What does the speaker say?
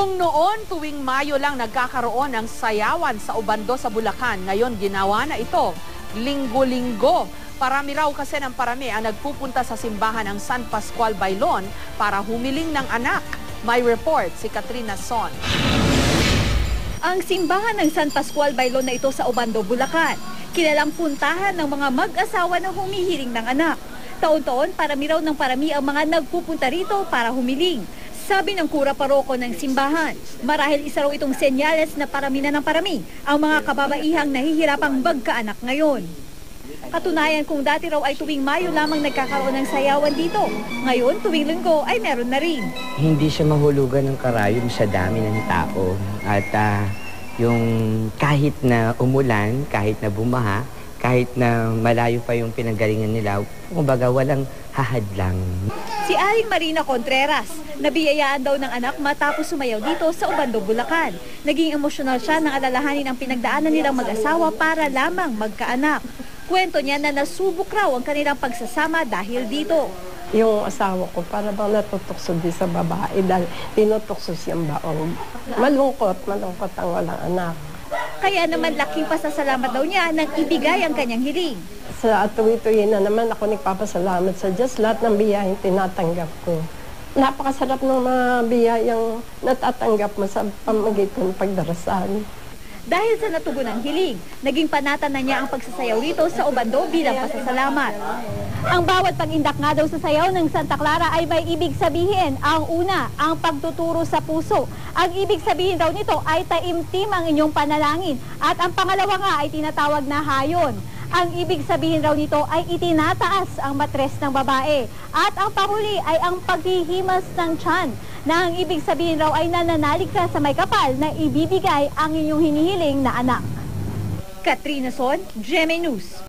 Kung noon tuwing Mayo lang nagkakaroon ng sayawan sa Obando sa Bulacan, ngayon ginawa na ito linggo-linggo. Parami raw kasi ng parami ang nagpupunta sa simbahan ng San Pascual Bailon para humiling ng anak. May report si Katrina Son. Ang simbahan ng San Pascual Bailon na ito sa Obando, Bulacan, kilalang puntahan ng mga mag-asawa na humihiling ng anak. Taon-taon, parami raw ng parami ang mga nagpupunta rito para humiling. Sabi ng kura paroko ng simbahan, marahil isa raw itong senyales na parami na ng parami ang mga kababaihang nahihirapang magkaanak ngayon. Katunayan, kung dati raw ay tuwing Mayo lamang nagkakaroon ng sayawan dito, ngayon tuwing Linggo ay meron na rin. Hindi siya mahulugan ng karayom sa dami ng tao at yung kahit na umulan, kahit na bumaha, kahit na malayo pa yung pinanggalingan nila, kumbaga walang hahadlang. Si Aling Marina Contreras, nabiyayaan daw ng anak matapos sumayaw dito sa Obando, Bulacan. Naging emosyonal siya nang alalahanin ang pinagdaanan nilang mag-asawa para lamang magkaanak. Kwento niya na nasubok raw ang kanilang pagsasama dahil dito. Yung asawa ko para bang natutokso din sa babae dahil tinutokso siyang baong. Malungkot ang walang anak. Kaya naman laking pasasalamat daw niya nang ibigay ang kanyang hiling. Sa tuwi-tuwi na naman ako nagpapasalamat sa Diyos, lahat ng biyayang tinatanggap ko. Napakasarap ng mga biyayang natatanggap mo sa pamagitan ng pagdarasal. Dahil sa natugon ng hiling, naging panatan na niya ang pagsasayaw rito sa Obando bilang pasasalamat. Ang bawat pag-indak nga daw sa sayaw ng Santa Clara ay may ibig sabihin. Ang una, ang pagtuturo sa puso. Ang ibig sabihin daw nito ay taimtim ang inyong panalangin. At ang pangalawa nga ay tinatawag na hayon. Ang ibig sabihin raw nito ay itinataas ang matres ng babae. At ang panghuli ay ang paghihimas ng tiyan, na ang ibig sabihin raw ay nananalig ka sa may kapal na ibibigay ang inyong hinihiling na anak. Katrina Son, GMA News.